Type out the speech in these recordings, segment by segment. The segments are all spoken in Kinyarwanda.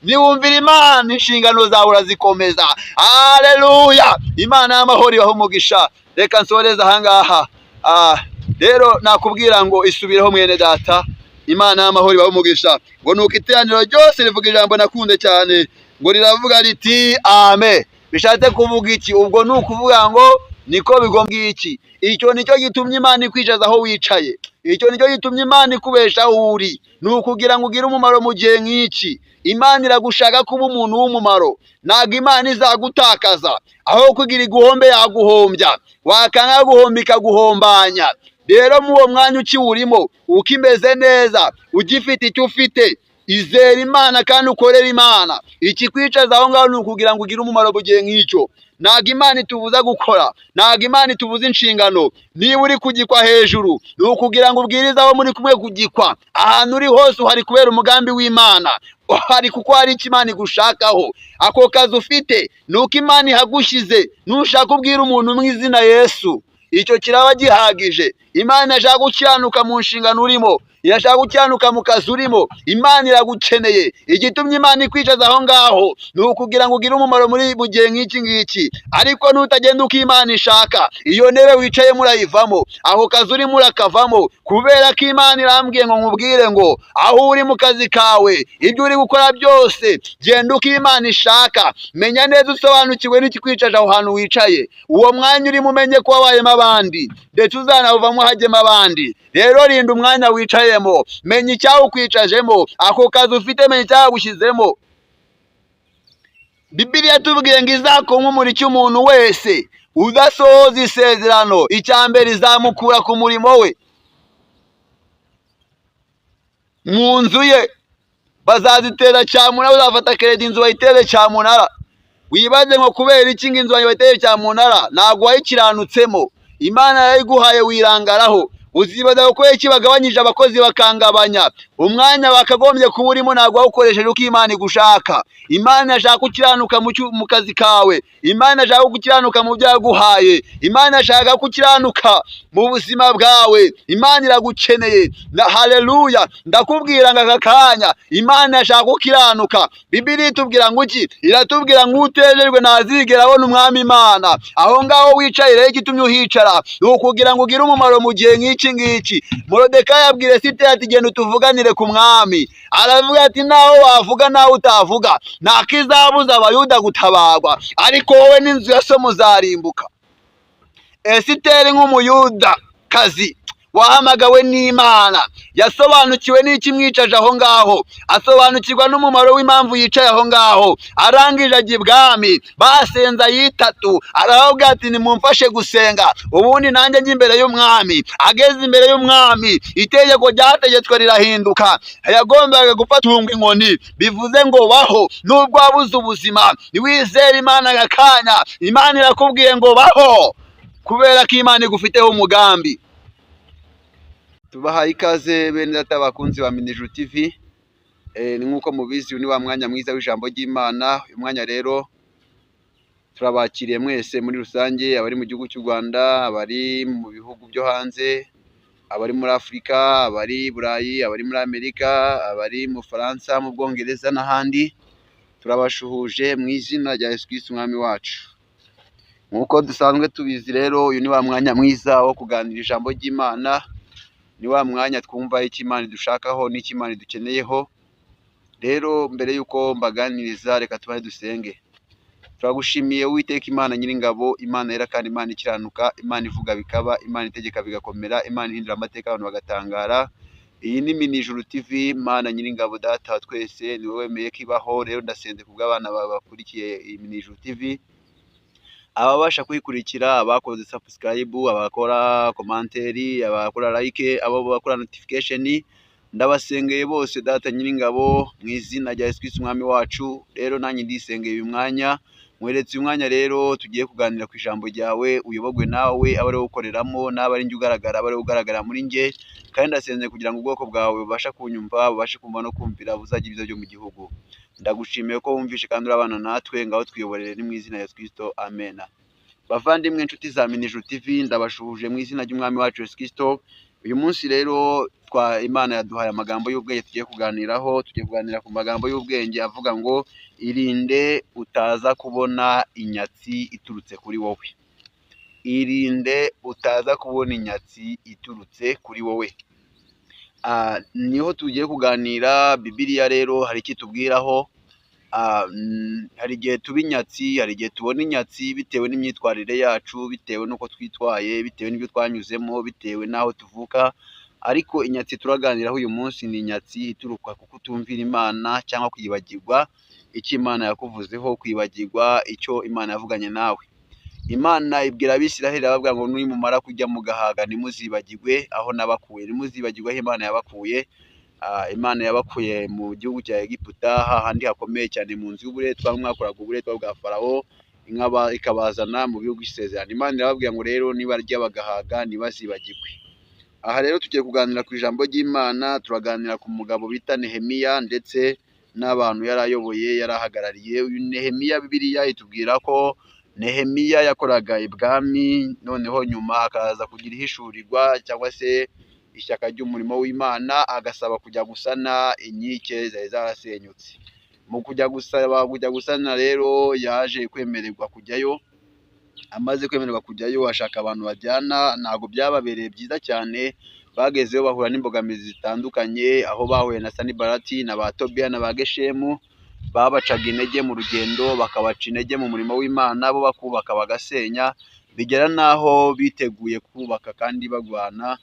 niwumvira Imana inshingano zawe urazikomeza. Haleluya! Imana y'amahoro ibahe umugisha. Reka nsoreze ahangaha. Rero nakubwira ngo isubireho mwene data. Imana y'amahoro ibahe umugisha. Ngo nuko iteraniro ryose rivuga ijambo nakunze cyane, ngo riravuga riti amen. Bishatse kuvuga iki? Ubwo ni ukuvuga ngo niko bigombye iki. Icyo nicyo gitumye Imana ikwicaza aho wicaye. Icyo nicyo gitumye Imana ikubesha aho uri. Ni ukugira ngo ugire umumaro mu gihe nk'iki. Imana iragushaka kuba umuntu w'umumaro. Ntabwo Imana izagutakaza. Aho kugira iguhombe yaguhombya. Wakanga guhomba ikaguhombanya. Rero mu uwo mwanya ukiwurimo, ukimeze neza, ugifite icyo ufite, izera Imana kandi ukorera Imana. Ikikwicaza aho ngaho ni ukugira ngo ugire umumaro mu gihe nk'icyo. Ntabwo Imana itubuza gukora, ntabwo Imana itubuza inshingano. Niba uri kugikwa hejuru, ni ukugira ngo ubwirize abo muri kumwe kugikwa. Ahantu uri hose uhari kubera umugambi w'Imana, uhari kuko hari icyo Imana igushakaho. Ako kazi ufite ni uko Imana ihagushyize. Nushaka ubwira umuntu mu izina Yesu, icyo kiraba gihagije. Imana irashaka gukiranuka mu nshingano urimo, irashaka gukiranuka mu kazi urimo. Imana iragukeneye. Igitumye Imana ikwicaza aho ngaho ni ukugira ngo ugire umumaro mu gihe nk'iki ngiki. Ariko nutagenda uko Imana ishaka, iyo ntebe wicaye murayivamo, ako kazi urimo urakavamo, kubera ko Imana irambwiye ngo nkubwire ngo aho uri mu kazi kawe, ibyo uri gukora byose, genda uko Imana ishaka. Menya neza usobanukiwe n'ikikwicaje aho hantu wicaye. Uwo mwanya urimo umenye ko wabayemo abandi, ndetse uzanawuvamo hajyemo abandi. Rero rinda umwanya wicayemo, menya icyawukwicajemo. Ako kazi ufite menya icyawugushyizemo. Bibiliya tubwiye ngo izakonka umuriki umuntu wese udasohoza isezerano, icya mbere izamukura ku murimo we. Mu nzu ye bazazitera cyamunara, bazafata keredi inzu bayitere cyamunara. Wibaze ngo kubera iki ngo inzu bayitere cyamunara? Ntabwo wayikiranutsemo. Imana yayiguhaye wirangaraho. Uzibaza ko iki bagabanyije abakozi bakangabanya umwanya bakagombye kuba urimo, ntabwo wawukoresheje uko Imana igushaka. Imana yashaka gukiranuka mu kazi kawe. Imana yashaka gukiranuka mu byo yaguhaye. Imana yashaka gukiranuka mu buzima bwawe. Imana iragukeneye. Haleluya! Ndakubwira ngo aka kanya Imana yashaka gukiranuka. Bibiliya itubwira ngo iki? Iratubwira ngo utejejwe ntazigera abona umwami Imana. Aho ngaho wicaye rero igitumye uhicara ni ukugira ngo ugire umumaro mu gihe nk'iki ngiki. Moridekayi yabwira Esiteri ati genda utuvuganire ku mwami. Aravuga ati naho wavuga naho utavuga, nta kizabuza Abayuda gutabarwa, ariko wowe n'inzu ya so muzarimbuka. Esiteri nk'umuyudakazi wahamagawe n'Imana, yasobanukiwe n'iki mwicaje aho ngaho, asobanukirwa n'umumaro w'impamvu yicaye aho ngaho. Arangije ajya ibwami, basenza yitatu, aravuga ati nimumfashe gusenga ubundi nanjye njye imbere y'umwami. Ageze imbere y'umwami, itegeko ryategetswe rirahinduka. Yagombaga gufatungwa inkoni, bivuze ngo baho nubwo wabuze ubuzima, niwizere Imana aka kanya. Imana irakubwiye ngo baho, kubera ko Imana igufiteho umugambi. Tubahaye ikaze bene data bakunzi ba Minijuru TV. Ni nk'uko mubizi, uyu ni wa mwanya mwiza w'ijambo ry'Imana. Uyu mwanya rero turabakiriye mwese muri rusange, abari mu gihugu cy'u Rwanda, abari mu bihugu byo hanze, abari muri Afurika, abari i Burayi, abari muri Amerika, abari mu Faransa, mu Bwongereza n'ahandi. Turabashuhuje mu izina rya Yesu Kristo umwami wacu. Nk'uko dusanzwe tubizi rero, uyu ni wa mwanya mwiza wo kuganira ijambo ry'Imana. Ni wa mwanya twumva icyo Imana idushakaho n'icyo Imana idukeneyeho. Rero mbere y'uko mbaganiriza, reka tubahe dusenge. Turagushimiye Uwiteka Imana Nyiringabo, Imana yera kandi Imana ikiranuka, Imana ivuga bikaba, Imana itegeka bigakomera, Imana ihindura amateka abantu bagatangara. Iyi ni Minijuru TV. Imana Nyiringabo Data wa twese, ni wowe wemeye ko ibaho. Rero ndasenze kubw'abana bakurikiye iyi Minijuru TV, ababasha kuyikurikira, abakoze subscribe, abakora komanteri, abakora like, abo bakora notification. Ndabasengeye bose Data Nyiringabo mu izina rya Yesu Kristo umwami wacu. Rero nanjye ndisengeye uyu mwanya, mweretse uyu mwanya rero tugiye kuganira ku ijambo ryawe. Uyobogwe nawe, abe ari wowe ukoreramo, n'abe ari njye ugaragara, abe ari wowe ugaragara muri njye. Kandi ndasenze kugira ngo ubwoko bwawe bubashe kunyumva, bubashe kumva no kumvira, buzagira ibyiza byo mu gihugu. Ndagushimiye ko wumvishe kandi urabana natwe, ngaho twiyoborere ni mu izina rya Yesu Kristo, amen. Bavandimwe inshuti za Minijuru TV, ndabashuhuje mu izina ry'umwami wacu Yesu Kristo. Uyu munsi rero Imana yaduhaye amagambo y'ubwenge tugiye kuganiraho. Tugiye kuganira ku magambo y'ubwenge avuga ngo irinde utaza kubona inyatsi iturutse kuri wowe. Irinde utaza kubona inyatsi iturutse kuri wowe. Niho tugiye kuganira. Bibiliya rero hari icyo itubwiraho. Hari igihe tuba inyatsi, hari igihe tubona inyatsi bitewe n'imyitwarire yacu, bitewe n'uko twitwaye, bitewe n'ibyo twanyuzemo, bitewe n'aho tuvuka. Ariko inyatsi turaganiraho uyu munsi ni inyatsi ituruka ku kutumvira Imana cyangwa kwibagirwa icyo Imana yakuvuzeho, kwibagirwa icyo Imana yavuganye nawe. Imana ibwira Abisiraheli ababwira ngo nimumara kujya mu gahaga ntimuzibagirwe aho nabakuye, ntimuzibagirwe aho Imana yabakuye. Imana yabakuye mu gihugu cya Egiputa, hahandi hakomeye cyane mu nzu y'uburetwa, mwakoraga uburetwa bwa Farawo, ikabazana mu bihugu by'isezerano. Imana irababwira ngo rero nibarya bagahaga ntibazibagirwe. Aha rero tugiye kuganira ku ijambo ry'Imana. Turaganira ku mugabo bita Nehemiya ndetse n'abantu yari ayoboye, yari ahagarariye. Uyu Nehemiya Bibiliya itubwira ko Nehemiya yakoraga ibwami, noneho nyuma akaza kugira ihishurirwa cyangwa se ishyaka ry'umurimo w'Imana, agasaba kujya gusana inkike zari zarasenyutse. Mu kujya gusana rero yaje kwemererwa kujyayo. Amaze kwemererwa kujyayo ashaka abantu bajyana, ntabwo byababereye byiza cyane. Bagezeyo bahura n'imbogamizi zitandukanye, aho bahuye na Sanibalati na ba Tobiya na ba Geshemu. Babacaga intege mu rugendo, bakabaca intege mu murimo w'Imana, bo bakubaka bagasenya, bigera n'aho biteguye kubaka kandi bagwana.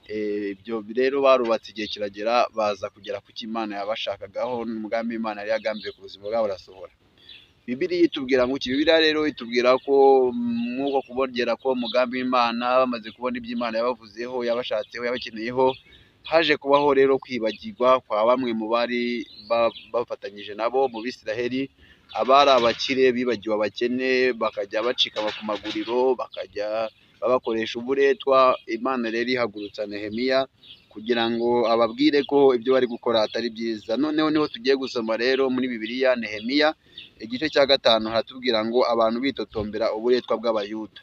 Ibyo rero barubatse, igihe kiragera baza kugera ku cyo Imana yabashakagaho, n'umugambi w'Imana yari yagambiye ku buzima bwabo urasohora. Bibiliya itubwira ngo Bibiliya rero itubwira ko nk'uko kubongera ko umugambi w'Imana, bamaze kubona ibyo Imana yabavuzeho, yabashatseho, yabakeneyeho, haje kubaho rero kwibagirwa kwa bamwe mu bari bafatanyije nabo mu Bisiraheli. Abari abakire bibagiwe abakene, bakajya bacika ku maguriro, bakajya babakoresha uburetwa. Imana rero ihagurutsa Nehemiya kugira ngo ababwire ko ibyo bari gukora atari byiza. Noneho niho tugiye gusoma rero muri Bibiliya, Nehemiya igice cya 5 haratubwira ngo abantu bitotombera uburetwa bw'Abayuda.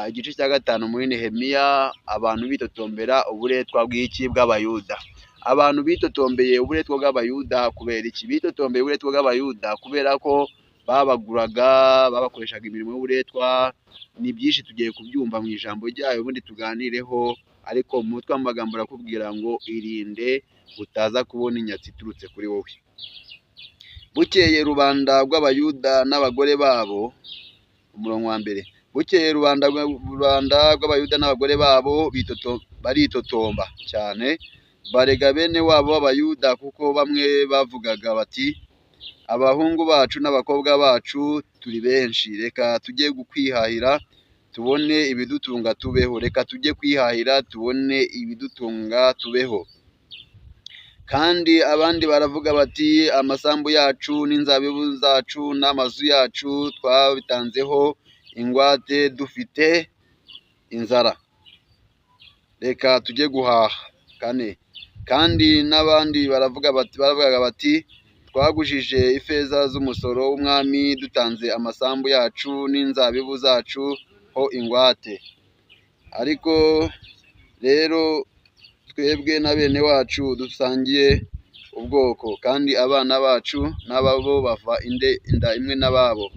Igice cya 5 muri Nehemiya, abantu bitotombera uburetwa bw'Abayuda. Abantu bitotombeye uburetwa bw'Abayuda kubera iki? Bitotombeye uburetwa bw'Abayuda kubera ko babaguraga, babakoreshaga imirimo y'uburetwa. Ni byinshi tugiye kubyumva mu ijambo ryayo, ubundi tuganireho. Ariko mu mutwe w'amagambo arakubwira ngo irinde utaza kubona inyatsi iturutse kuri wowe. Bukeye rubanda rw'Abayuda n'abagore babo, umurongo wa 1. Bukeye rubanda rw'Abayuda n'abagore babo baritotomba cyane, barega bene wabo b'Abayuda, kuko bamwe bavugaga bati abahungu bacu n'abakobwa bacu turi benshi, reka tujye kwihahira tubone ibidutunga tubeho. Reka tujye kwihahira tubone ibidutunga tubeho. Kandi abandi baravuga bati amasambu yacu n'inzabibu zacu n'amazu yacu twabitanzeho ingwate dufite inzara, reka tujye guhaha. 4. Kandi n'abandi baravugaga bati twagujije ifeza z'umusoro w'umwami, dutanze amasambu yacu n'inzabibu zacu ho ingwate. Ariko rero twebwe na bene wacu dusangiye ubwoko, kandi abana bacu n'ababo bava inda imwe n'ababo.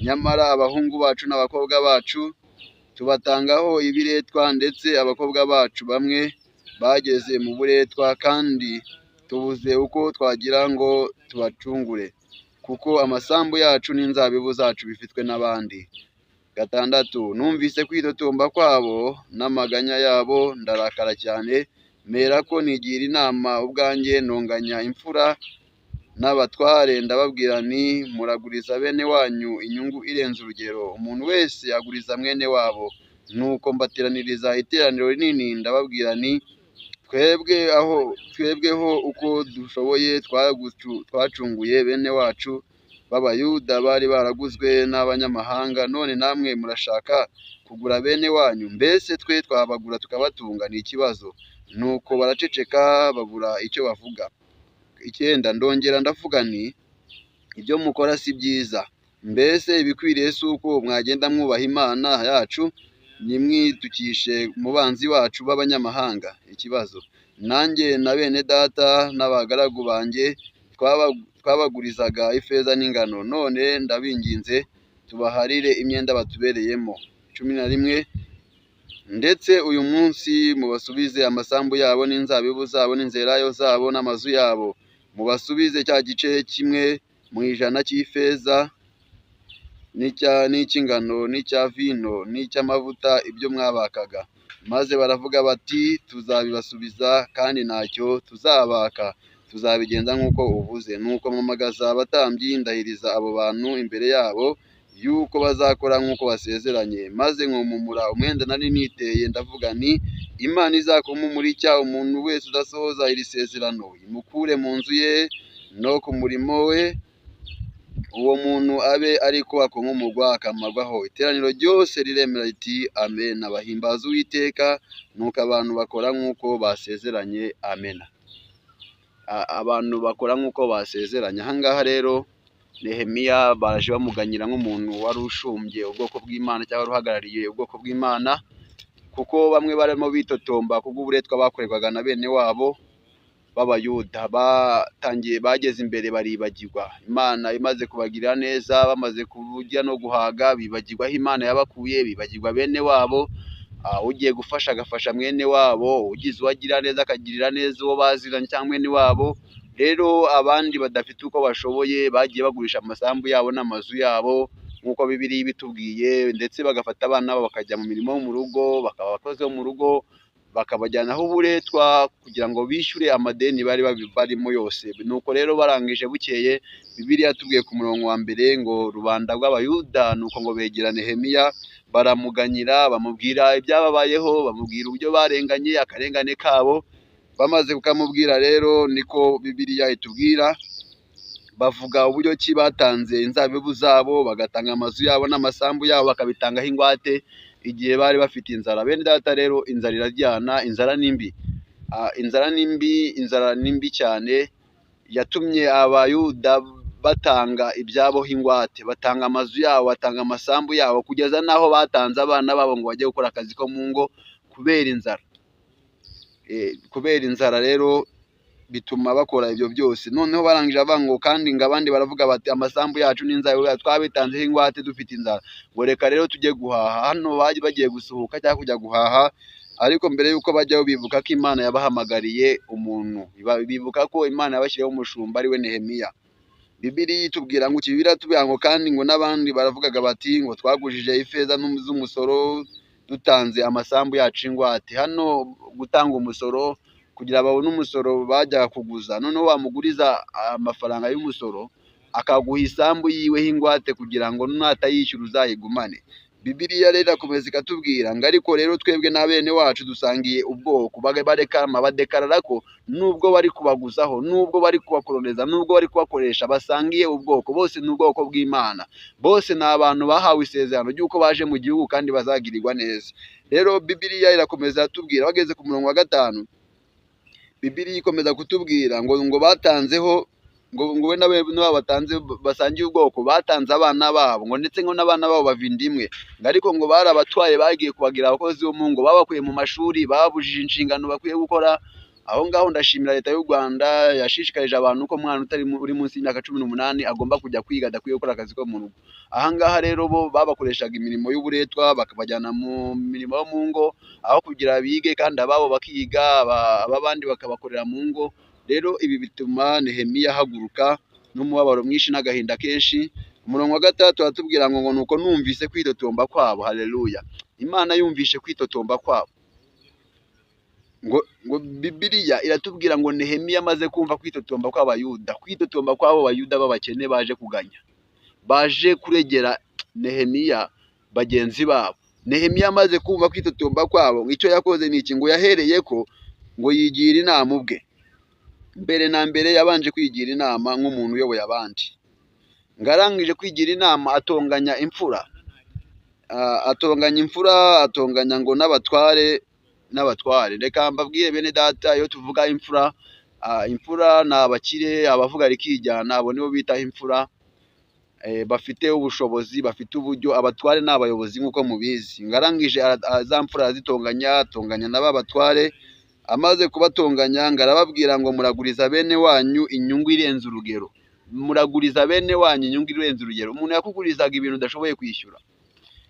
Nyamara abahungu bacu n'abakobwa bacu tubatangaho ibiretwa, ndetse abakobwa bacu bamwe bageze mu buretwa, kandi tubuze uko twagira ngo tubacungure, kuko amasambu yacu n'inzabibu zacu bifitwe n'abandi. 6. Numvise kwitotomba kwabo n'amaganya yabo, ndarakara cyane, mera ko nigira inama ubwanjye, ntonganya imfura n'abatware, ndababwira nti muraguriza bene wanyu inyungu irenze urugero, umuntu wese aguriza mwene wabo. Nuko mbateraniriza iteraniro rinini, ndababwira nti twebweho uko dushoboye twacunguye bene wacu b'Abayuda bari baraguzwe n'abanyamahanga, none namwe murashaka kugura bene wanyu? Mbese twe twabagura tukabatunga ni ikibazo? Nuko baraceceka babura icyo bavuga. 9. Ndongera ndavuga nti ibyo mukora si byiza. Mbese ibikwiriye si uko mwagenda mwubaha Imana yacu, nimwitukishe mu banzi wacu b'abanyamahanga? Ikibazo. nanjye na bene data n'abagaragu banjye twabagurizaga ifeza n'ingano, none ndabinginze tubaharire imyenda batubereyemo. 11. Ndetse uyu munsi mubasubize amasambu yabo n'inzabibu zabo n'inzerayo zabo n'amazu yabo, mubasubize cya gice kimwe mu ijana cy'ifeza n'icy'ingano n'icya vino n'icy'amavuta ibyo mwabakaga. Maze baravuga bati tuzabibasubiza kandi ntacyo tuzabaka, tuzabigenza nk'uko uvuze. Nuko mpamagaza abatambyi ndahiriza abo bantu imbere yabo yuko bazakora nk'uko basezeranye, maze nkumumura umwenda nari niteye, ndavuga nti Imana izakumumuricya umuntu wese udasohoza iri sezerano imukure mu nzu ye no ku murimo we, uwo muntu abe ariko akunkumurwa akamarwaho. Iteraniro ryose riremera riti amen. Bahimbaza Uwiteka, nuko abantu bakora nk'uko basezeranye. Amen. Abantu bakora nk'uko basezeranye. Ahangaha rero Nehemiya baraje bamuganyira nk'umuntu wari ushumbye ubwoko bw'Imana cyangwa uhagarariye ubwoko bw'Imana, kuko bamwe barimo bitotomba kubw'uburetwa bakorerwaga na bene wabo b'Abayuda. Bageze imbere baribagirwa Imana imaze kubagirira neza, bamaze kurya no guhaga bibagirwaho Imana yabakuye, bibagirwa bene wabo. Ugiye gufasha agafasha mwene wabo, ugize uwagira neza akagirira neza uwo baziranye cyangwa mwene wabo. Rero abandi badafite uko bashoboye bagiye bagurisha amasambu yabo n'amazu yabo nk'uko Bibiliya ibitubwiye, ndetse bagafata abana babo bakajya mu mirimo yo mu rugo, bakaba abakozi bo mu rugo, bakabajyanaho uburetwa kugira ngo bishyure amadeni bari barimo yose. Nuko rero barangije bukeye, Bibiliya yatubwiye ku murongo wa mbere ngo rubanda rw'Abayuda nuko ngo begera Nehemiya baramuganyira, bamubwira ibyababayeho, bamubwira uburyo barenganye, akarengane kabo. Bamaze kukamubwira rero, niko Bibiliya itubwira, bavuga uburyo ki batanze inzabibu zabo, bagatanga amazu yabo n'amasambu yabo bakabitangaho ingwate igihe bari bafite inzara. Bene data rero, inzara iraryana, inzara nimbi. Inzara nimbi cyane yatumye Abayuda batanga ibyabo ingwate, batanga amazu yabo, batanga amasambu yabo, kugeza n'aho batanze abana babo ngo bajye gukora akazi ko mu ngo kubera inzara. Kubera inzara rero bituma bakora ibyo byose. Noneho barangije avuga ngo kandi ngo abandi baravuga bati amasambu yacu n'inzabibu yacu twabitanzeho ingwate dufite inzara, ngo reka rero tujye guhaha. Hano bagiye gusuhuka cyangwa kujya guhaha, ariko mbere y'uko bajyaho bibuka ko Imana yabahamagariye umuntu, bibuka ko Imana yabashyiriyeho umushumba ari we Nehemiya. Bibiliya itubwira ngo Bibiliya ngo kandi ngo n'abandi baravugaga bati ngo twagujije ifeza z'umusoro dutanze amasambu yacu ingwate. Hano gutanga umusoro kugira babone umusoro bajya kuguza, noneho wamuguriza amafaranga y'umusoro akaguha isambu yiwe ingwate kugira ngo natayishyura uzayigumane. Bibiliya rero akomeza ikatubwira ngo ariko rero twebwe na bene wacu dusangiye ubwoko. Badekarara ko nubwo bari kubaguzaho, nubwo bari kubakoloneza, nubwo bari kubakoresha, basangiye ubwoko. Bose ni ubwoko bw'Imana, bose ni abantu bahawe isezerano ry'uko baje mu gihugu kandi bazagirirwa neza. Rero Bibiliya irakomeza atubwira, bageze ku murongo wa 5, Bibiliya ikomeza kutubwira ngo batanzeho ngo we n'abo batanze basangiye ubwoko, batanze abana babo, ngo ndetse ngo n'abana babo bavinda imwe, ngo ariko ngo bari abatwaye bagiye kubagira abakozi bo mu ngo, babakuye mu mashuri, babujije inshingano bakwiye gukora. Aho ngaho ndashimira leta y'u Rwanda yashishikarije abantu ko umwana uri munsi y'imyaka 18 agomba kujya kwiga, adakwiye gukora akazi ko mu rugo. Ahangaha rero bo babakoreshaga imirimo y'uburetwa, bakabajyana mu mirimo yo mu ngo aho kugira bige, kandi ababo bakiga, abandi bakabakorera mu ngo. Rero ibi bituma Nehemiya ahaguruka n'umubabaro mwinshi n'agahinda kenshi. Umurongo wa 6 atubwira ngo nuko numvise kwitotomba kwabo. Haleluya! Imana yumvishe kwitotomba kwabo. Ngo Bibiliya iratubwira ngo Nehemiya amaze kumva kwitotomba kw'Abayuda, kwitotomba kw'abo Bayuda b'abakene baje kuganya, baje kuregera Nehemiya bagenzi babo. Nehemiya amaze kumva kwitotomba kwabo, icyo yakoze ni iki? Ngo yahereye ko ngo yigira inama ubwe. Mbere na mbere yabanje kwigira inama nk'umuntu uyoboye abandi. Ngarangije kwigira inama atonganya imfura, atonganya ngo n'abatware. Reka mbabwire bene data, iyo tuvuga imfura, imfura ni abakire, abavuga rikijyana, abo nibo bita imfura. Bafite ubushobozi, bafite uburyo. Abatware ni abayobozi nk'uko mubizi. Ngarangije za mfura atonganya n'aba batware, amaze kubatonganya ngo arababwira ngo muraguriza bene wanyu inyungu irenze urugero, muraguriza bene wanyu inyungu irenze urugero. Umuntu yakugurizaga ibintu udashoboye kwishyura,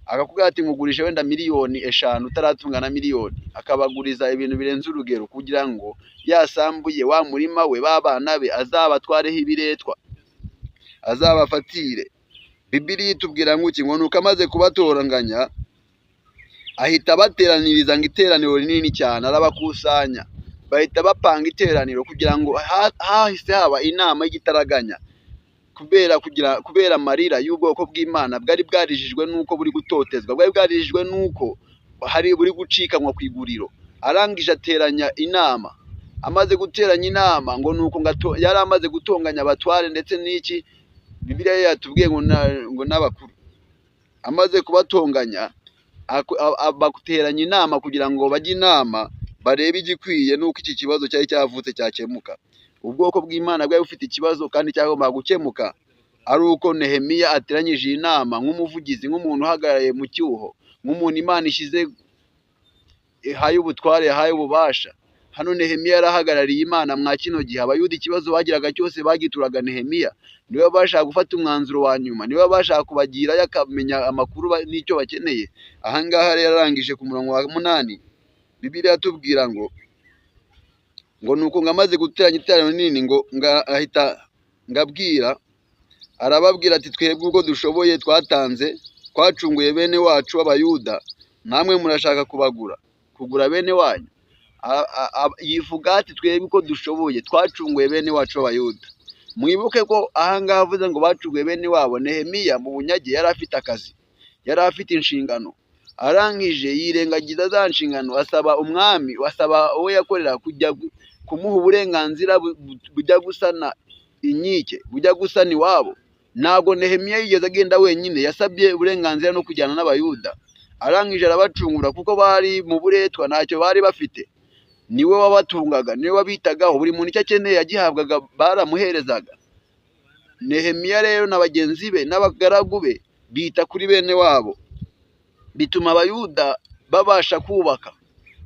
akakubwira ati ngugurishe wenda miliyoni 5 utaratunga na miliyoni, akabaguriza ibintu birenze urugero kugira ngo yasambuye wa murima we babana be azabatwareho ibiretwa, azabafatire. Bibiliya itubwira ngo iki, ngo nuko amaze kubatoranganya ahita bateraniriza ngo iteraniro rinini cyane, arabakusanya, bahita bapanga iteraniro kugira ngo hahise haba inama y'igitaraganya, kubera amarira y'ubwoko bw'Imana bwari bwarijijwe nuko buri gutotezwa, bwari bwarijijwe nuko hari buri gucikanwa ku iguriro. Arangije ateranya inama, amaze guteranya inama ngo nuko yari amaze gutonganya abatware ndetse n'iki, Bibiliya yatubwiye ngo n'abakuru. Amaze kubatonganya bateranya inama kugira ngo bajye inama barebe igikwiye nuko iki kibazo cyari cyavutse cyakemuka. Ubwoko bw'Imana bwari bufite ikibazo kandi cyagombaga gukemuka, ari uko Nehemiya ateranyije inama nk'umuvugizi, nk'umuntu uhagarariye mu cyuho, nk'umuntu Imana ishyize haye ubutware, haye ububasha. Hano Nehemiya yarahagarariye Imana mwa kino gihe. Abayuda ikibazo bagiraga cyose bagituraga Nehemiya, niwe bashaka gufata umwanzuro wa nyuma, niwe bashaka kubagira yakamenya amakuru n'icyo bakeneye. Ahangaha rero arangije ku murongo wa 8, Bibiliya yatubwira ngo nuko ngamaze guteranya iteraniro rinini, ngo ahita ngabwira, arababwira ati twebwe ubwo dushoboye twatanze, twacunguye bene wacu b'Abayuda, namwe murashaka kugura bene wanyu. Yivuga ati twebwe uko dushoboye twacunguye bene wacu b'Abayuda. Mwibuke ko ahangaha avuze ngo bacunguye bene wabo. Nehemiya mu bunyage yari afite akazi, yari afite inshingano, arangije yirengagiza za nshingano, asaba umwami, asaba uwo yakorera kujya kumuha uburenganzira bujya gusana inkike, bujya gusana iwabo. Ntabwo Nehemiya yigeze agenda wenyine, yasabye uburenganzira no kujyana n'Abayuda. Arangije arabacungura kuko bari mu buretwa, ntacyo bari bafite. Niwe wabatungaga, niwe wabitagaho, buri muntu icyo akeneye yagihabwaga, baramuherezaga. Nehemiya rero na bagenzi be n'abagaragu be bita kuri bene wabo, bituma Abayuda babasha kubaka,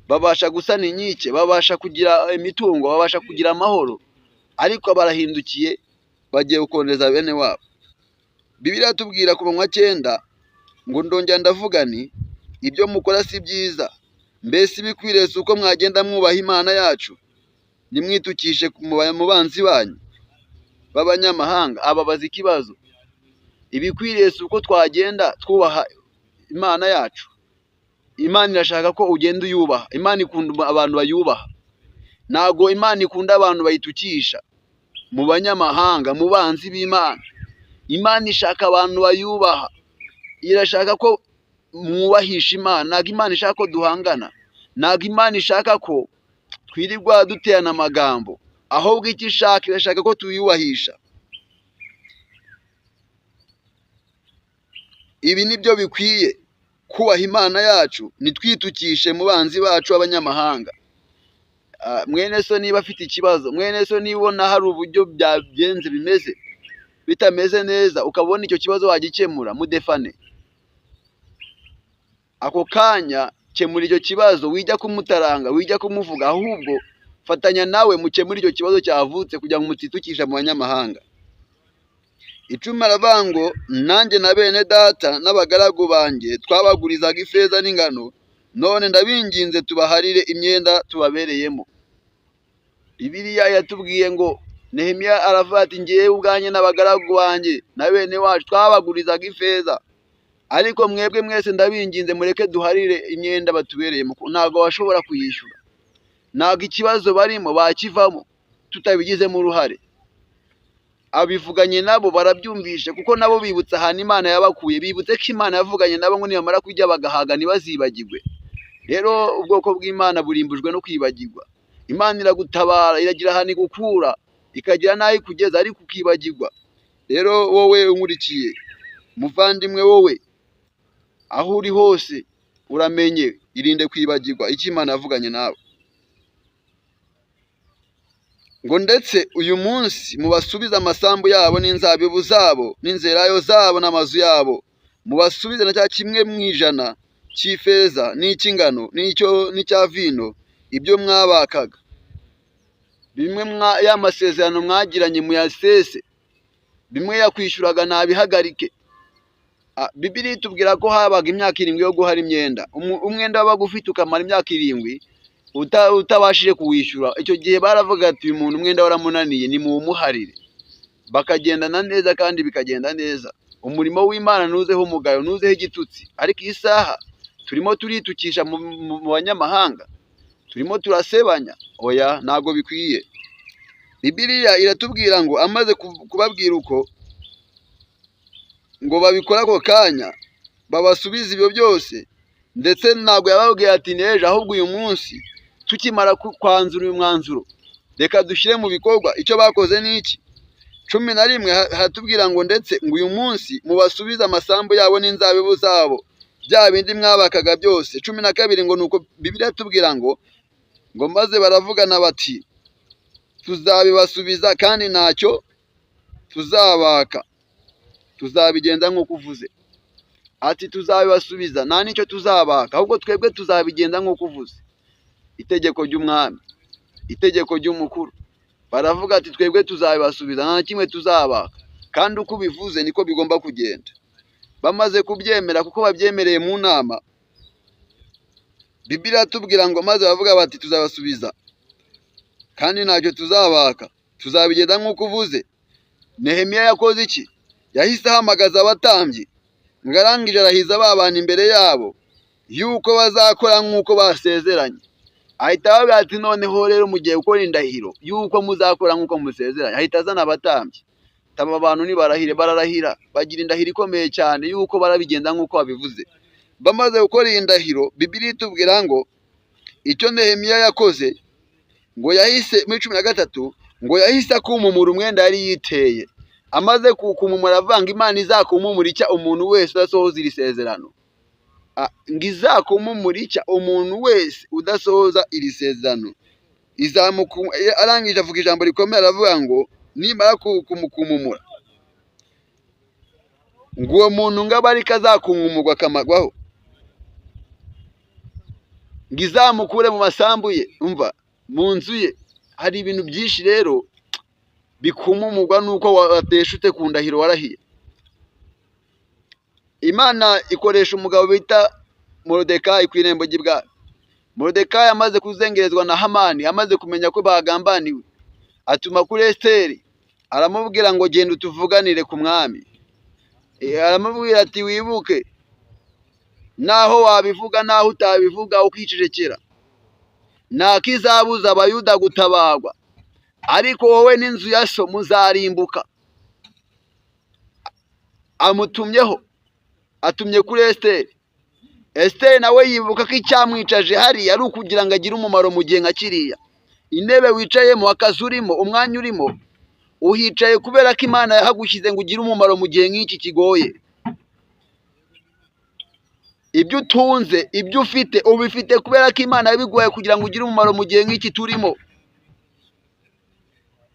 babasha gusana inkike, babasha kugira imitungo, babasha kugira amahoro. Ariko barahindukiye bagiye gukoneza bene wabo. Bibiliya tubwira ku murongo wa 9 ngo ndongera ndavuga nti ibyo mukora si byiza, mbese ibikwiriye si uko mwagenda mwubaha Imana yacu, nimwitukishe mu banzi banyu b'abanyamahanga. Ababaza ikibazo, ibikwiriye si uko twagenda twubaha Imana yacu? Imana irashaka ko ugenda uyubaha. Imana ikunda abantu bayubaha, ntago Imana ikunda abantu bayitukisha mu banyamahanga, mu banzi b'Imana. Imana ishaka abantu bayubaha, irashaka ko mwubahisha Imana. Ntago Imana ishaka ko duhangana, ntago Imana ishaka ko twirirwa duterana amagambo, ahubwo icyo ishaka, irashaka ko tuyubahisha. Ibi nibyo bikwiye, kubaha Imana yacu, nitwitukishe mu banzi bacu b'abanyamahanga. Mwene so niba afite ikibazo, mwene so niba ubona hari uburyo byagenze bitameze neza, ukabona icyo kibazo wagikemura, mudefane ako kanya, kemura icyo kibazo, wijya kumutaranga, wijya kumuvuga, ahubwo fatanya nawe mukemura icyo kibazo cyavutse kugira ngo mutitukisha mu banyamahanga. 10 aravuga ngo nanjye na bene data n'abagaragu banjye twabagurizaga ifeza n'ingano, none ndabinginze tubaharire imyenda tubabereyemo. Bibiliya yatubwiye ngo Nehemiya aravuga ati ngewe ubwanjye n'abagaragu banjye na bene wacu twabagurizaga ifeza, ariko mwebwe mwese ndabinginze mureke duharire imyenda batubereyemo. Ntabwo bashobora kuyishyura, ntabwo ikibazo barimo bakivamo tutabigizemo uruhare. Abivuganye nabo barabyumvishe, kuko nabo bibutse ahantu Imana yabakuye, bibutse ko Imana yavuganye nabo ngo nibamara kurya bagahaga ntibazibagirwe. Rero ubwoko bw'Imana burimbujwe no kwibagirwa. Imana iragutabara, iragira ahantu igukura, ikagira n'aho ikugeza, ariko ukibagirwa. Rero wowe unkurikiye, muvandimwe, wowe aho uri hose uramenye, irinde kwibagirwa icyo Imana yavuganye nawe. Ngo ndetse uyu munsi mubasubize amasambu yabo n'inzabibu zabo n'inzerayo zabo n'amazu yabo, mubasubize na cya 1 mu ijana cy'ifeza n'icy'ingano n'icya vino ibyo mwabakaga, bimwe ya masezerano mwagiranye muyasese, bimwe yakwishyuraga nabihagarike. Bibiliya itubwira ko habaga imyaka 7 yo guhara imyenda. Umwenda wabaga ufite ukamara imyaka 7 utabashije kuwishyura, icyo gihe baravuga ati uyu muntu umwenda waramunaniye ni muwumuharire, bakagendana neza kandi bikagenda neza. Umurimo w'Imana nuzeho umugayo, nuzeho igitutsi. Ariko iyi saha turimo turitukisha mu banyamahanga, turimo turasebanya. Oya, ntago bikwiye. Bibiliya iratubwira ngo amaze kubabwira uko, ngo babikora ako kanya babasubiza ibyo byose, ndetse ntabwo yababwiye ati neje, ahubwo uyu munsi tukimara kwanzura uyu mwanzuro reka dushyire mu bikorwa icyo bakoze n'iki. 11 hatubwira ngo ndetse ngo uyu munsi mubasubize amasambu yabo n'inzabibu zabo, bya bindi mwabakaga byose. 12 ngo nuko Bibiliya tubwira ngo maze baravugana bati tuzabibasubiza kandi ntacyo tuzabaka, tuzabigenza nk'uko uvuze. Ati tuzabibasubiza nta nicyo tuzabaka, ahubwo twebwe tuzabigenza nk'uko uvuze. Itegeko ry'umwami, itegeko ry'umukuru, baravuga ati twebwe tuzabibasubiza nta kimwe tuzabaka, kandi uko ubivuze niko bigomba kugenda. Bamaze kubyemera, kuko babyemereye mu nama, Bibiliya tubwira ngo maze bavuga bati tuzabasubiza kandi ntacyo tuzabaka, tuzabigenza nk'uko uvuze. Nehemiya yakoze iki? Yahise ahamagaza abatambyi, ngo arangije arahiza babana imbere yabo yuko bazakora nk'uko basezeranye. Ahita ababwira ati noneho rero mugiye gukora indahiro yuko muzakora nk'uko musezeranye. Ahita azana abatambyi, taba abantu nibarahire. Bararahira, bagira indahiro ikomeye cyane yuko barabigenza nk'uko babivuze. Bamaze gukora iyi ndahiro, Bibiliya itubwira ngo icyo Nehemiya yakoze, ngo yahise muri 13 ngo yahise akumumura umwenda yari yiteye. Amaze kukumumura avanga Imana izakumumura icya umuntu wese udasohoza iri sezerano. Ngo izakumumura icya umuntu wese udasohoza iri sezerano. Arangije avuga ijambo rikomeye, aravuga ngo nimara kumukumumura, ngo uwo muntu ngo abe ariko azakumumurwa akamagwaho, ngo izamukure mu masambu ye. Umva, mu nzu ye hari ibintu byinshi rero bikumumurwa nuko wateshute ku ndahiro warahiye. Imana ikoresha umugabo bita Moridekayi ku irembo ry'ibwami. Moridekayi amaze kuzengerezwa na Hamani, amaze kumenya ko bagambaniwe, atuma kuri Esiteri, aramubwira ngo genda utuvuganire ku mwami. Aramubwira ati wibuke, naho wabivuga naho utabivuga ukicecekera, nta kizabuza abayuda gutabagwa, ariko wowe n'inzu ya so muzarimbuka. Amutumyeho, atumye kuri Esiteri. Esiteri nawe yibuka ko icyamwicaje hariya ari ukugira ngo agire umumaro mu gihe nka kiriya. Intebe wicayemo, akazi urimo, umwanya urimo, uhicaye kubera ko Imana yahagushyize ngo ugire umumaro mu gihe nk'iki kigoye. Ibyo utunze, ibyo ufite, ubifite kubera ko Imana yabiguhaye kugira ngo ugire umumaro mu gihe nk'iki turimo.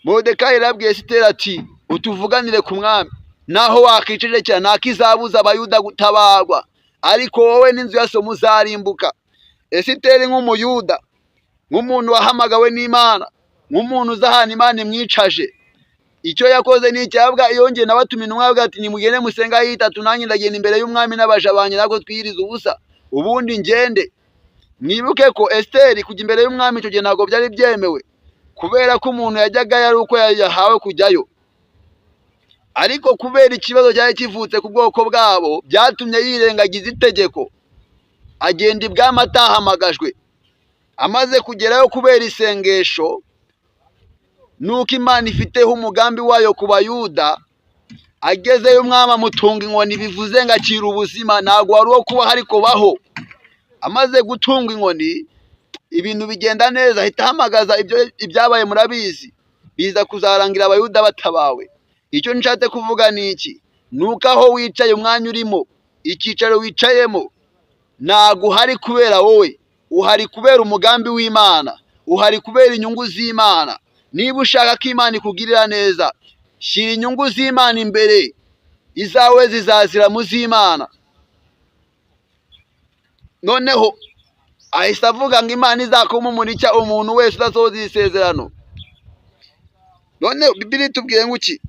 Moridekayi yarabwiye Esiteri ati utuvuganire ku mwami, naho wakicecekera nta kizabuza abayuda gutabagwa, ariko wowe n'inzu ya so muzarimbuka. Esiteri nk'umuyuda, nk'umuntu wahamagawe n'Imana, nk'umuntu uzi ahantu Imana imwicaje, icyo yakoze ni icyabwa. Yongeye nabatuma intumwa avuga ati nimugende musenga hitatu, nanjye ndagenda imbere y'umwami n'abaja banjye ntabwo twiyiriza ubusa, ubundi ngende. Mwibuke ko Esiteri kujya imbere y'umwami icyo gihe ntabwo byari byemewe, kubera ko umuntu yajyaga ari uko yahawe kujyayo. Ariko kubera ikibazo cyari kivutse ku bwoko bwabo, byatumye yirengagiza itegeko, agenda ibwami atahamagajwe. Amaze kugerayo kubera isengesho, nuko Imana ifiteho umugambi wayo ku bayuda, agezeyo umwami amutunga inkoni, bivuze ngo akira ubuzima, ntabwo wari uwo kubaho ariko baho. Amaze gutunga inkoni, ibintu bigenda neza, ahita ahamagaza ibyabaye murabizi, biza kuzarangira abayuda batabawe. Icyo nshatse kuvuga ni iki? Nuko aho wicaye, umwanya urimo, icyicaro wicayemo, ntabwo uhari kubera wowe, uhari kubera umugambi w'Imana, uhari kubera inyungu z'Imana. Niba ushaka ko Imana ikugirira neza, shyira inyungu z'Imana imbere, izawe zizazira mu z'Imana. Noneho ahise avuga ngo Imana izakumumurikira umuntu wese udasohoza isezerano. None Bibiliya itubwiye ngo iki?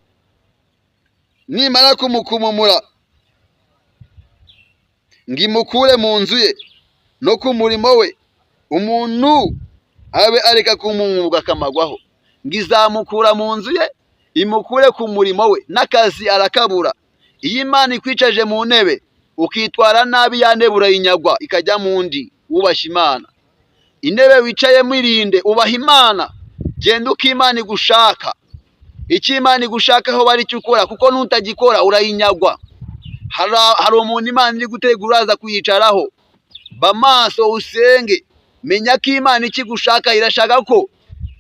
Nimara kumukumumura ngo imukure mu nzu ye no ku murimo we, umuntu abe areka kumumwuga akamagwaho. Ngo izamukura mu nzu ye imukure ku murimo we, n'akazi arakabura. Iyo Imana ikwicaje mu ntebe ukitwara nabi, ya ntebe urayinyagwa ikajya mu ndi. Wubashye Imana. Intebe wicayemo irinde, ubaha Imana, genda uko Imana igushaka. Icyo Imana igushakaho bari cyo ukora, kuko nutagikora urayinyagwa. Hari umuntu Imana iri gutegura uraza kuyicaraho. Ba maso usenge, menya ko Imana ikigushaka irashaka ko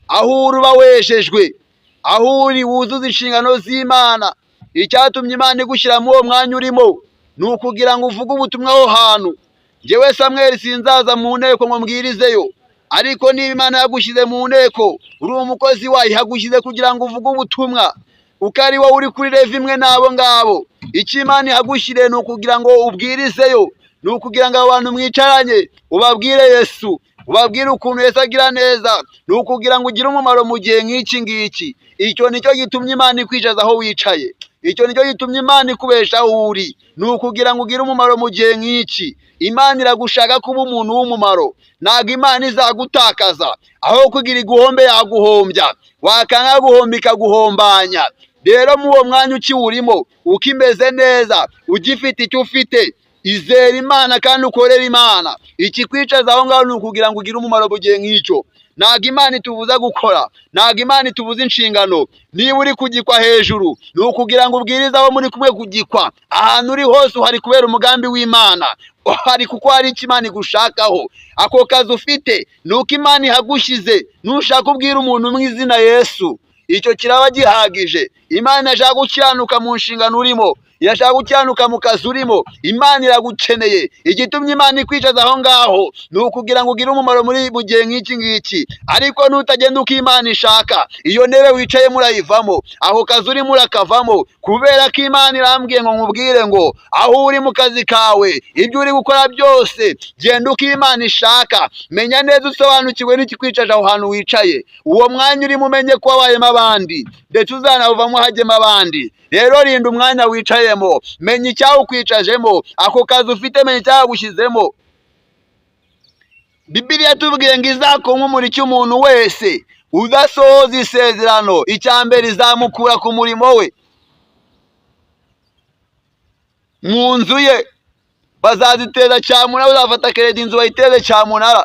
aho uri uba wejejwe, aho uri wuzuza inshingano z'Imana. Icyatumye Imana igushyira muri uwo mwanya urimo ni ukugira ngo uvuge ubutumwa aho hantu. Njyewe Samweli sinzaza mu nteko ngo mbwirizeyo, ariko niba Imana yagushyize mu nteko uri umukozi wayo, ihagushyize kugira ngo uvuge ubutumwa, uko ari wowe uri kuri rev imwe n'abo ngabo. Icyo Imana ihagushyiriye ni ukugira ngo ubwirizeyo, ni ukugira ngo abantu mwicaranye ubabwire Yesu, ubabwire ukuntu Yesu agira neza, ni ukugira ngo ugire umumaro mu gihe nk'iki ngiki. Icyo nicyo gitumye Imana ikwicaza aho wicaye, icyo nicyo gitumye Imana ikubesha aho uri, ni ukugira ngo ugire umumaro mu gihe nk'iki. Imana iragushaka kuba umuntu w'umumaro, ntabwo Imana izagutakaza. Aho kugira iguhombe yaguhombya, wakanga guhomba ikaguhombanya. Rero mu uwo mwanya ukiwurimo, ukimeze neza, ugifite icyo ufite, izera Imana kandi ukorera Imana. Ikikwicaza aho ngaho ni ukugira ngo ugire umumaro mu gihe nk'icyo. Ntabwo Imana itubuza gukora, ntabwo Imana itubuza inshingano. Niba uri kugikwa hejuru, ni ukugira ngo ubwirize abo muri kumwe kugikwa. Ahantu uri hose uhari kubera umugambi w'Imana, uhari kuko hari icyo Imana igushakaho. Ako kazi ufite ni uko Imana ihagushyize. Nushaka ubwira umuntu mu izina Yesu, icyo kiraba gihagije. Imana irashaka gukiranuka mu nshingano urimo, irashaka gukiranuka mu kazi urimo. Imana iragukeneye. Igitumye Imana ikwicaza aho ngaho ni ukugira ngo ugire umumaro muri mu gihe nk'iki ngiki. Ariko nutagenda uko Imana ishaka, iyo ntebe wicayemo urayivamo, ako kazi urimo urakavamo, kubera ko Imana irambwiye ngo nkubwire ngo aho uri mu kazi kawe, ibyo uri gukora byose, genda uko Imana ishaka. Menya neza usobanukiwe n'ikikwicaje aho hantu wicaye. Uwo mwanya urimo umenye ko wabayemo abandi, ndetse uzanavamo hajyemo abandi. Rero rinda umwanya wicayemo, menya icyawukwicajemo. Ako kazi ufite menya icyawugushyizemo. Bibiliya tubwiye ngo izakumumurikira umuntu wese udasohoza isezerano. Icya mbere izamukura ku murimo we, mu nzu ye bazaziteza cyamunara. Uzafata keredi inzu bayiteze cyamunara.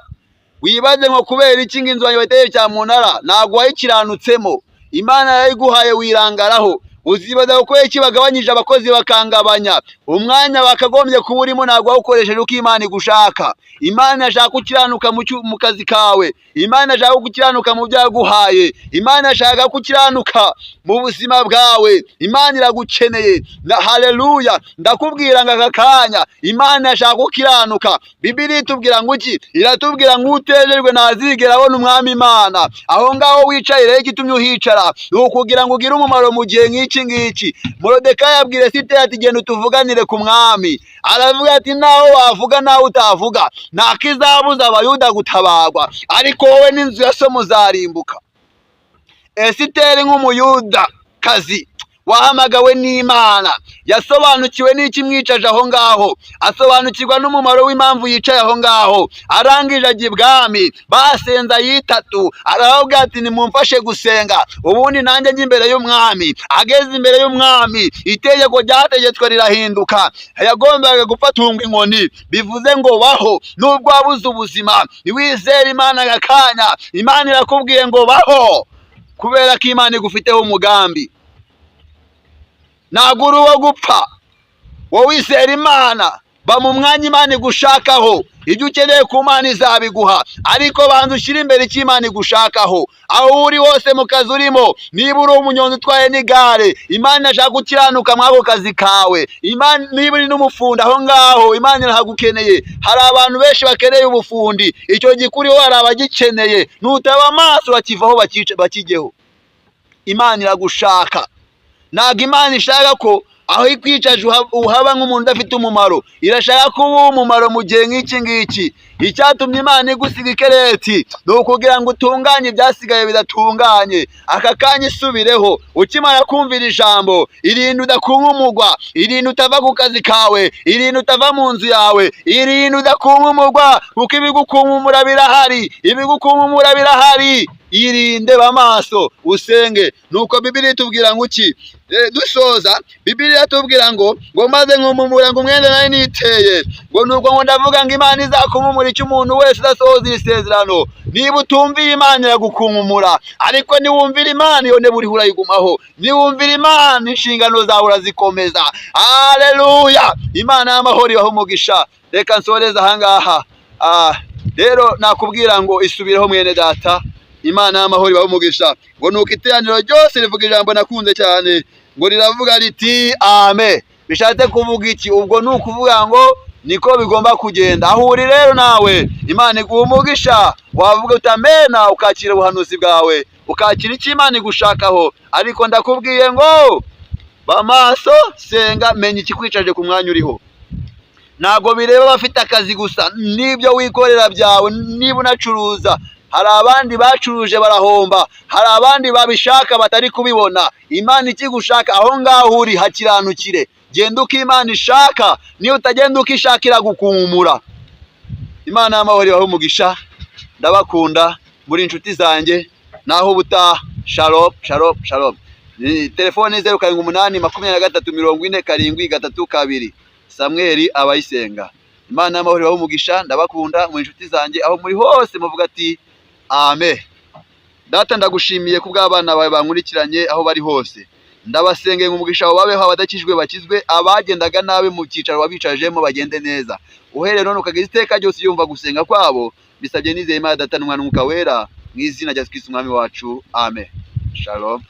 Wibaze ngo kubera iki ngo inzu bayiteze cyamunara? Ntabwo wayikiranutsemo. Imana yarayiguhaye wirangaraho. Uzibaza ko iki bagabanyije abakozi bakangabanya umwanya bakagombye kuba urimo, ntabwo wawukoresheje uko Imana igushaka. Imana ishaka gukiranuka mu kazi kawe, Imana ishaka gukiranuka mu byo yaguhaye, Imana ishaka gukiranuka mu buzima bwawe. Imana iragukeneye. Haleluya! Ndakubwira ngo aka kanya Imana ishaka gukiranuka. Bibiliya itubwira ngo iki? Iratubwira ngo utejejwe ntazigera abona umwami Imana. Aho ngaho wicaye rero igitumye uhicara ni ukugira ngo ugire umumaro mu gihe nk'iki ngiki. Moridekayi yabwira Esiteri ati genda utuvuganire ku mwami. Aravuga ati naho wavuga naho utavuga, nta kizabuza Abayuda gutabarwa, ariko wowe n'inzu ya so muzarimbuka. Esiteri nk'umuyuda kazi wahamagawe n'Imana, yasobanukiwe n'iki mwicaje aho ngaho, asobanukirwa n'umumaro w'impamvu yicaye aho ngaho. Arangije ajya ibwami, basenza yitatu, aravuga ati nimumfashe gusenga ubundi nanjye njye imbere y'umwami. Ageze imbere y'umwami, itegeko ryategetswe rirahinduka. Yagombaga gufatungwa inkoni, bivuze ngo baho nubwo wabuze ubuzima, niwizere Imana aka kanya. Imana irakubwiye ngo baho, kubera ko Imana igufiteho umugambi. Ntabwo uri uwo gupfa. Wowe wizera Imana, ba mu mwanya Imana igushakaho. Ibyo ukeneye ku Mana izabiguha, ariko banza ushyire imbere icyo Imana igushakaho. Aho uri hose mu kazi urimo, niba uri umunyonzi utwaye n'igare, Imana ishaka gukiranuka muri ako kazi kawe. Niba uri n'umufundi aho ngaho, Imana irahagukeneye. Hari abantu benshi bakeneye ubufundi, icyo gikuriho hari abagikeneye. Nutaba amaso bakivaho bakigeho. Imana iragushaka. Ntabwo Imana ishaka ko aho ikwicaje uhaba nk'umuntu udafite umumaro, irashaka kuba umumaro mu gihe nk'iki ngiki. Icyatumye Imana igusiga ikereti ni ukugira ngo utunganye ibyasigaye bidatunganye. Aka kanya isubireho, ukimara kumvira ijambo, irinde udakunkumurwa, irinde utava ku kazi kawe, irinde utava mu nzu yawe, irinde udakunkumurwa, kuko ibigukunkumura birahari, ibigukunkumura birahari. Irinde bamaso usenge. Nuko Bibiliya itubwira ngo iki? Dusoza Bibiliya itubwira ngo maze nkumumura ngo umwenda nari niteye, ngo nubwo ngo ndavuga ngo Imana izakumumura icyo umuntu wese udasohoza iri sezerano. Niba utumviye Imana iragukunkumura, ariko niwumvira Imana iyo ntebe uriho urayigumaho. Niwumvira Imana inshingano zawe urazikomeza. Haleluya! Imana y'amahoro ibahe umugisha. Reka nsoreze ahangaha. Rero nakubwira ngo isubireho mwene data. Imana y'amahoro ibahe umugisha. Ngo nuko iteraniro ryose rivuga ijambo nakunze cyane, ngo riravuga riti amen. Bishatse kuvuga iki? Ubwo ni ukuvuga ngo niko bigomba kugenda. Aho uri rero nawe Imana iguha umugisha, wavuga uti amena, ukakira ubuhanuzi bwawe, ukakira icyo Imana igushakaho. Ariko ndakubwiye ngo bamaso, senga, menya ikikwicaje ku mwanya uriho. Ntabwo bireba abafite akazi gusa, n'ibyo wikorera byawe. Niba unacuruza, hari abandi bacuruje barahomba, hari abandi babishaka batari kubibona. Imana ikigushaka aho ngaho uri hakiranukire. Genda uko Imana ishaka, niyo utagenda uko ishaka iragukunkumura. Imana y'amahoro ibahe umugisha. Ndabakunda, muri inshuti zanjye. Naho ubutaha. Shalom, shalom, shalom. Telefone 0783404732 Samuel Abayisenga. Imana y'amahoro ibahe umugisha. Ndabakunda, muri inshuti zanjye aho muri hose muvuga ati amen. Data ndagushimiye kubw'abana bawe bankurikiranye aho bari hose. Ndabasengeye umugisha wababeho, abadakijwe bakizwe, abagendaga nabi mu cyicaro wabicajemo bagende neza. Uhereye none ukagira iteka ryose yumva gusenga kwabo. Bisabye nizeye Imana Data n'Umwana n'Umwuka Wera, mu izina rya Kristo Umwami wacu. Amen. Shalom.